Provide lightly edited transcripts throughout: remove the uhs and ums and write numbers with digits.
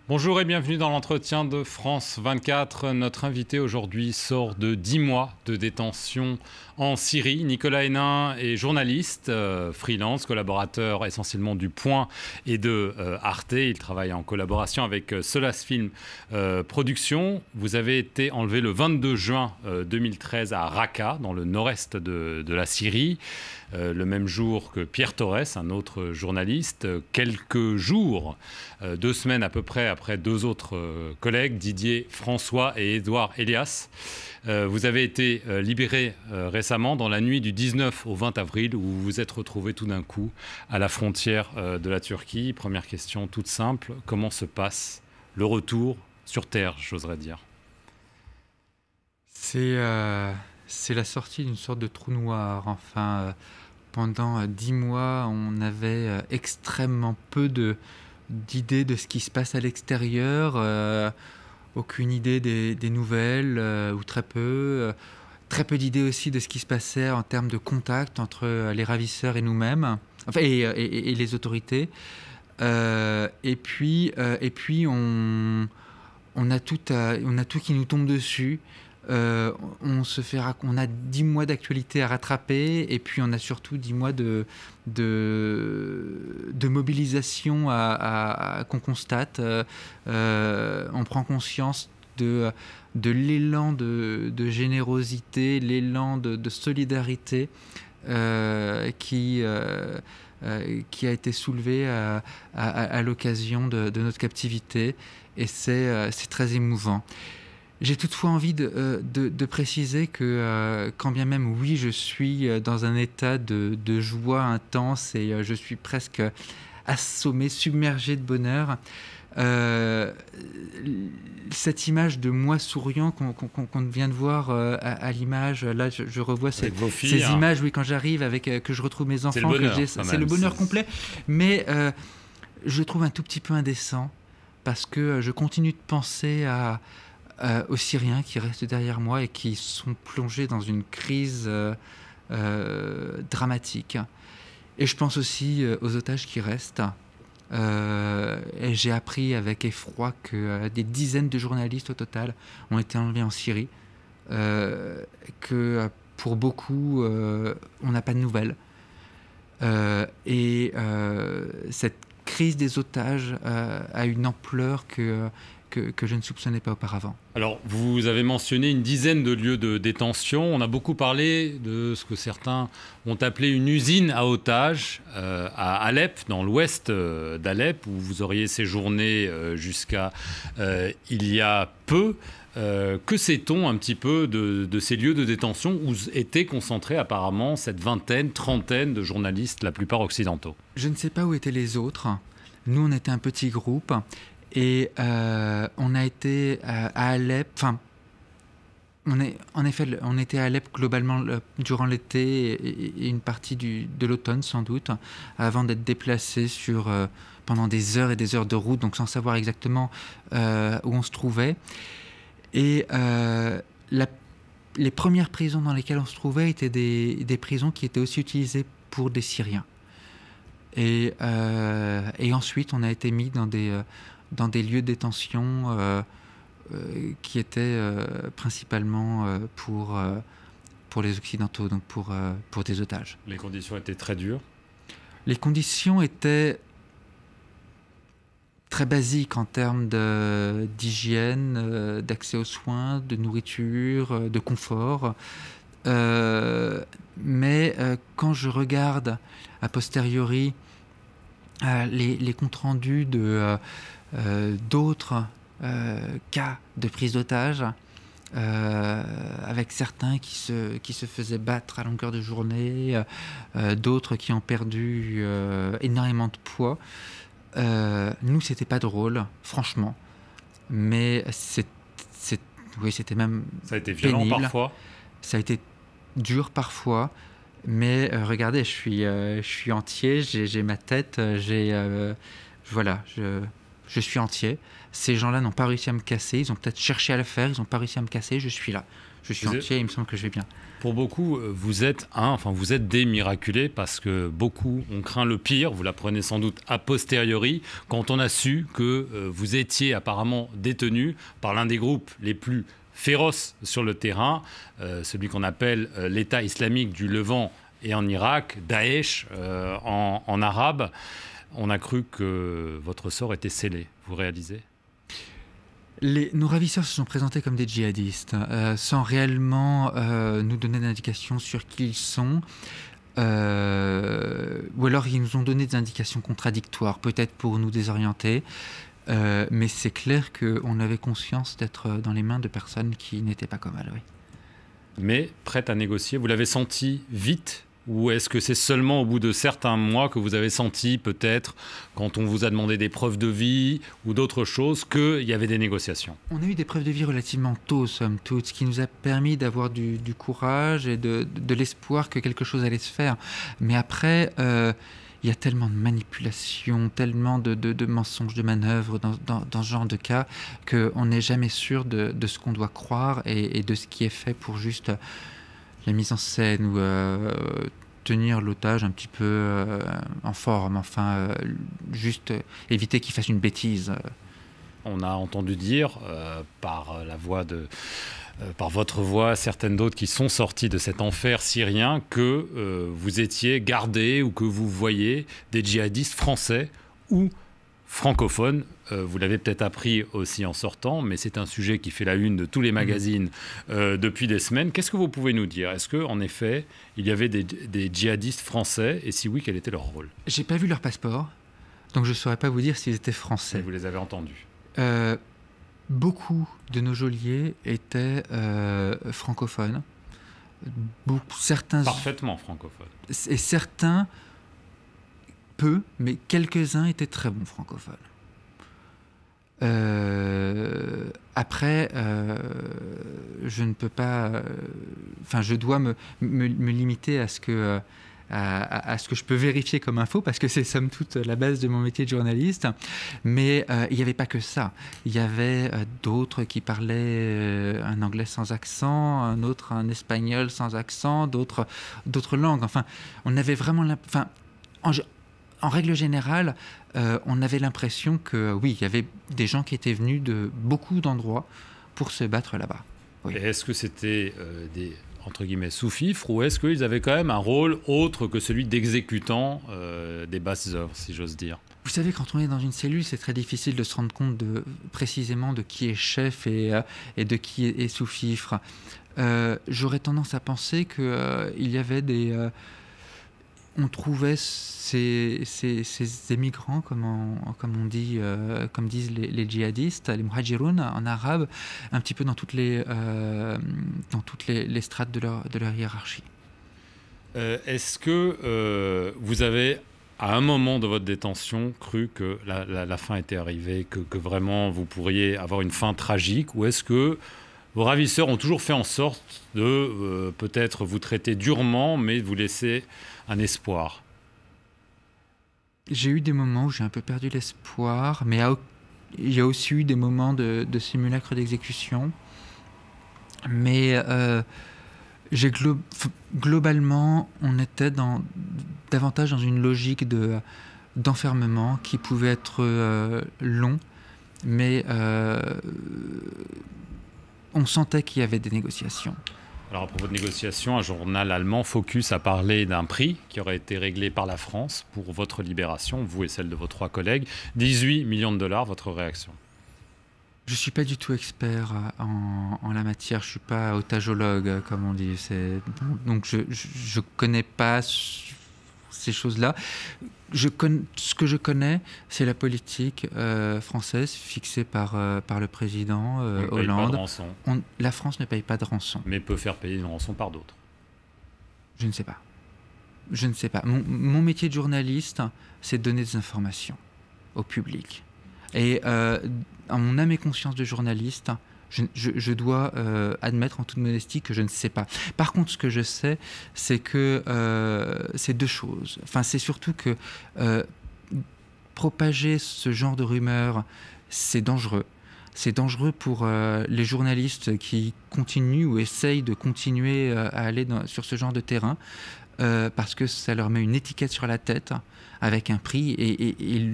Bonjour et bienvenue dans l'entretien de France 24. Notre invité aujourd'hui sort de 10 mois de détention en Syrie. Nicolas Hénin est journaliste, freelance, collaborateur essentiellement du Point et de Arte. Il travaille en collaboration avec Solas Film Productions. Vous avez été enlevé le 22 juin 2013 à Raqqa, dans le nord-est de la Syrie. Le même jour que Pierre Torres, un autre journaliste. Quelques jours, 2 semaines à peu près après 2 autres collègues, Didier François et Édouard Elias. Vous avez été libéré récemment dans la nuit du 19 au 20 avril où vous vous êtes retrouvé tout d'un coup à la frontière de la Turquie. Première question toute simple, comment se passe le retour sur terre, j'oserais dire? C'est la sortie d'une sorte de trou noir. Enfin, pendant 10 mois, on avait extrêmement peu d'idées de ce qui se passe à l'extérieur. Aucune idée des nouvelles, ou très peu. Très peu d'idées aussi de ce qui se passait en termes de contact entre les ravisseurs et nous-mêmes, enfin, et les autorités. Et puis on a tout qui nous tombe dessus. On a 10 mois d'actualité à rattraper et puis on a surtout 10 mois de mobilisation qu'on constate. On prend conscience de l'élan de générosité, l'élan de solidarité qui a été soulevé à l'occasion de notre captivité, et c'est très émouvant. J'ai toutefois envie de préciser que quand bien même, oui, je suis dans un état de joie intense et je suis presque assommé, submergé de bonheur, cette image de moi souriant qu'on vient de voir à l'image, là je revois ces images, oui, quand j'arrive, que je retrouve mes enfants, c'est le bonheur complet, mais je trouve un tout petit peu indécent parce que je continue de penser aux Syriens qui restent derrière moi et qui sont plongés dans une crise dramatique. Et je pense aussi aux otages qui restent. Et j'ai appris avec effroi que des dizaines de journalistes au total ont été enlevés en Syrie, que pour beaucoup, on n'a pas de nouvelles. Cette crise des otages a une ampleur que je ne soupçonnais pas auparavant. Alors, vous avez mentionné une dizaine de lieux de détention. On a beaucoup parlé de ce que certains ont appelé une usine à otages à Alep, dans l'ouest d'Alep, où vous auriez séjourné jusqu'à il y a peu. Que sait-on un petit peu de ces lieux de détention où étaient concentrés apparemment cette vingtaine, trentaine de journalistes, la plupart occidentaux? Je ne sais pas où étaient les autres. Nous, on était un petit groupe. Et on a été à Alep, enfin, on était à Alep globalement durant l'été et une partie de l'automne sans doute, avant d'être déplacés pendant des heures et des heures de route, donc sans savoir exactement où on se trouvait. Et les premières prisons dans lesquelles on se trouvait étaient des prisons qui étaient aussi utilisées pour des Syriens. Et ensuite, on a été mis dans des lieux de détention qui étaient principalement pour les Occidentaux, donc pour des otages. Les conditions étaient très dures? Les conditions étaient très basiques en termes d'hygiène, d'accès aux soins, de nourriture, de confort. Mais quand je regarde a posteriori les comptes rendus d'autres cas de prise d'otages, avec certains qui se faisaient battre à longueur de journée, d'autres qui ont perdu énormément de poids. Nous, c'était pas drôle, franchement, mais oui, c'était même ça a été violent pénible. Parfois. Ça a été dur parfois. Mais regardez, je suis entier, j'ai ma tête, voilà, je suis entier. Ces gens-là n'ont pas réussi à me casser, ils ont peut-être cherché à le faire, ils n'ont pas réussi à me casser, je suis là. Je suis entier, il me semble que je vais bien. Pour beaucoup, vous êtes des miraculés parce que beaucoup ont craint le pire. Vous l'apprenez sans doute a posteriori quand on a su que vous étiez apparemment détenu par l'un des groupes les plus féroces sur le terrain, celui qu'on appelle l'État islamique du Levant et en Irak, Daesh en arabe. On a cru que votre sort était scellé. Vous réalisez ? Nos ravisseurs se sont présentés comme des djihadistes, sans réellement nous donner d'indications sur qui ils sont. Ou alors ils nous ont donné des indications contradictoires, peut-être pour nous désorienter. Mais c'est clair qu'on avait conscience d'être dans les mains de personnes qui n'étaient pas comme elles. Oui. Mais prête à négocier, vous l'avez senti vite ? Ou est-ce que c'est seulement au bout de certains mois que vous avez senti, peut-être, quand on vous a demandé des preuves de vie ou d'autres choses, qu'il y avait des négociations ? On a eu des preuves de vie relativement tôt, somme toute, ce qui nous a permis d'avoir du courage et de l'espoir que quelque chose allait se faire. Mais après, il y a tellement de manipulations, tellement de mensonges, de manœuvres dans ce genre de cas, qu'on n'est jamais sûr de ce qu'on doit croire et de ce qui est fait pour juste la mise en scène ou tenir l'otage un petit peu en forme, enfin, juste éviter qu'il fasse une bêtise. On a entendu dire par votre voix, certaines d'autres qui sont sorties de cet enfer syrien, que vous étiez gardé ou que vous voyez des djihadistes français ou francophones. Vous l'avez peut-être appris aussi en sortant, mais c'est un sujet qui fait la une de tous les magazines depuis des semaines. Qu'est-ce que vous pouvez nous dire ? Est-ce qu'en effet, il y avait des djihadistes français ? Et si oui, quel était leur rôle ? J'ai pas vu leur passeport, donc je ne saurais pas vous dire s'ils étaient français. Mais vous les avez entendus ? Beaucoup de nos geôliers étaient francophones. Certains... Parfaitement francophones. Et certains... peu, mais quelques-uns étaient très bons francophones. Après, je ne peux pas... je dois me limiter à ce que je peux vérifier comme info, parce que c'est somme toute la base de mon métier de journaliste. Mais il n'y avait pas que ça. Il y avait d'autres qui parlaient un anglais sans accent, un autre un espagnol sans accent, d'autres langues. Enfin, on avait vraiment... En règle générale, on avait l'impression que, oui, il y avait des gens qui étaient venus de beaucoup d'endroits pour se battre là-bas. Oui. Et est-ce que c'était des, entre guillemets, sous-fifres, ou est-ce qu'ils avaient quand même un rôle autre que celui d'exécutant des basses œuvres, si j'ose dire ? Vous savez, quand on est dans une cellule, c'est très difficile de se rendre compte précisément de qui est chef et de qui est sous-fifre. J'aurais tendance à penser qu'il y avait des... on trouvait ces émigrants, comme on dit, comme disent les djihadistes, les muhajiroun en arabe, un petit peu dans toutes les strates de leur hiérarchie. Est-ce que vous avez, à un moment de votre détention, cru que la fin était arrivée, que vraiment vous pourriez avoir une fin tragique, ou est-ce que vos ravisseurs ont toujours fait en sorte de peut-être vous traiter durement, mais de vous laisser un espoir ? J'ai eu des moments où j'ai un peu perdu l'espoir, mais il y a aussi eu des moments de simulacre d'exécution. Mais globalement, on était davantage dans une logique d'enfermement qui pouvait être long, mais on sentait qu'il y avait des négociations. Alors à propos de négociations, un journal allemand, Focus, a parlé d'un prix qui aurait été réglé par la France pour votre libération, vous et celle de vos 3 collègues. 18 millions de dollars, votre réaction ? Je ne suis pas du tout expert en la matière, je ne suis pas otageologue, comme on dit. Donc je ne connais pas ces choses-là. Ce que je connais, c'est la politique française fixée par le président Hollande. Pas de rançon. La France ne paye pas de rançon. Mais peut faire payer une rançon par d'autres. Je ne sais pas. Je ne sais pas. Mon métier de journaliste, c'est de donner des informations au public. Et en mon âme et conscience de journaliste, je dois admettre en toute modestie que je ne sais pas. Par contre, ce que je sais, c'est que c'est 2 choses. Enfin, c'est surtout que propager ce genre de rumeurs, c'est dangereux. C'est dangereux pour les journalistes qui continuent ou essayent de continuer à aller sur ce genre de terrain, parce que ça leur met une étiquette sur la tête avec un prix et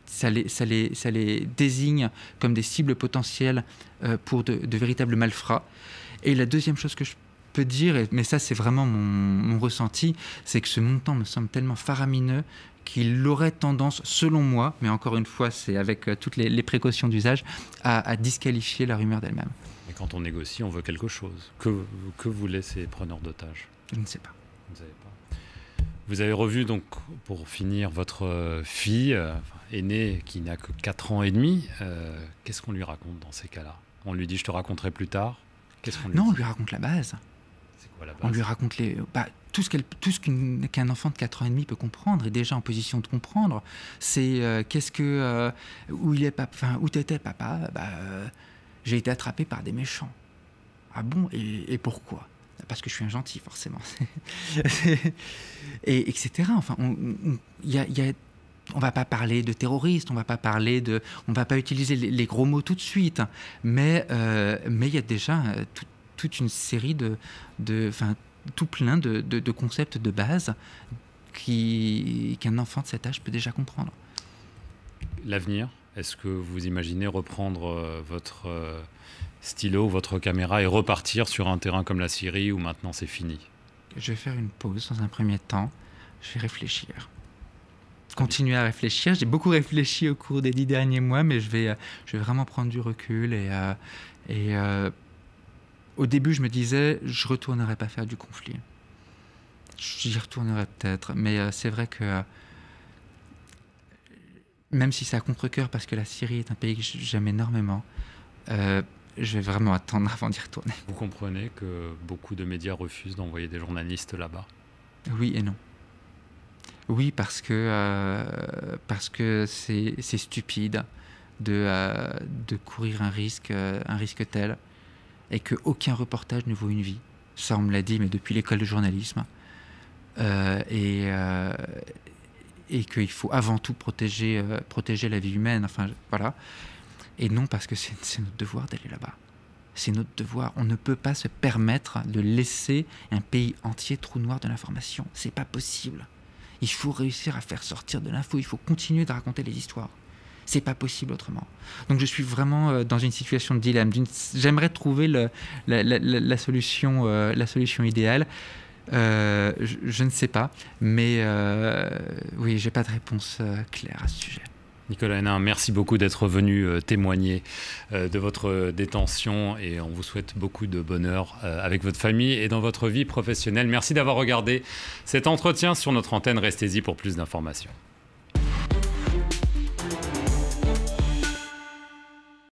ça les désigne comme des cibles potentielles pour de véritables malfrats. Et la deuxième chose que je peux dire, mais ça c'est vraiment mon ressenti, c'est que ce montant me semble tellement faramineux qu'il aurait tendance, selon moi, mais encore une fois c'est avec toutes les précautions d'usage, à disqualifier la rumeur d'elle-même. Mais quand on négocie, on veut quelque chose. Que voulaient ces preneurs d'otages? Je ne sais pas. Vous ne savez pas. Vous avez revu, donc, pour finir, votre fille aînée qui n'a que 4 ans et demi. Qu'est-ce qu'on lui raconte dans ces cas-là? On lui dit « je te raconterai plus tard ». Qu'est-ce qu'on lui dit? Non, on lui raconte la base. C'est quoi la base? On lui raconte tout ce qu'un enfant de 4 ans et demi peut comprendre, est déjà en position de comprendre. C'est où t'étais, papa? J'ai été attrapé par des méchants. Ah bon? Et pourquoi? Parce que je suis un gentil, forcément. Et etc. Enfin, on va pas parler de terroristes, on va pas utiliser les gros mots tout de suite, mais il y a déjà toute une série tout plein de concepts de base qu'un enfant de cet âge peut déjà comprendre. L'avenir, est-ce que vous imaginez reprendre votre stylo, votre caméra et repartir sur un terrain comme la Syrie où maintenant c'est fini? Je vais faire une pause dans un premier temps, je vais réfléchir. Continuer à réfléchir. J'ai beaucoup réfléchi au cours des 10 derniers mois, mais je vais vraiment prendre du recul. Et au début, je me disais, je retournerai pas faire du conflit. J'y retournerai peut-être, mais c'est vrai que même si c'est à contre-cœur, parce que la Syrie est un pays que j'aime énormément, je vais vraiment attendre avant d'y retourner. Vous comprenez que beaucoup de médias refusent d'envoyer des journalistes là-bas? Oui et non. Oui, parce que c'est stupide de courir un risque tel, et qu'aucun reportage ne vaut une vie. Ça, on me l'a dit, mais depuis l'école de journalisme. Et qu'il faut avant tout protéger la vie humaine. Enfin, voilà. Et non, parce que c'est notre devoir d'aller là-bas. C'est notre devoir. On ne peut pas se permettre de laisser un pays entier trou noir de l'information. C'est pas possible. Il faut réussir à faire sortir de l'info. Il faut continuer de raconter les histoires. C'est pas possible autrement. Donc je suis vraiment dans une situation de dilemme. J'aimerais trouver la solution idéale. Je ne sais pas, mais oui, j'ai pas de réponse claire à ce sujet. Nicolas Hénin, merci beaucoup d'être venu témoigner de votre détention et on vous souhaite beaucoup de bonheur avec votre famille et dans votre vie professionnelle. Merci d'avoir regardé cet entretien sur notre antenne. Restez-y pour plus d'informations.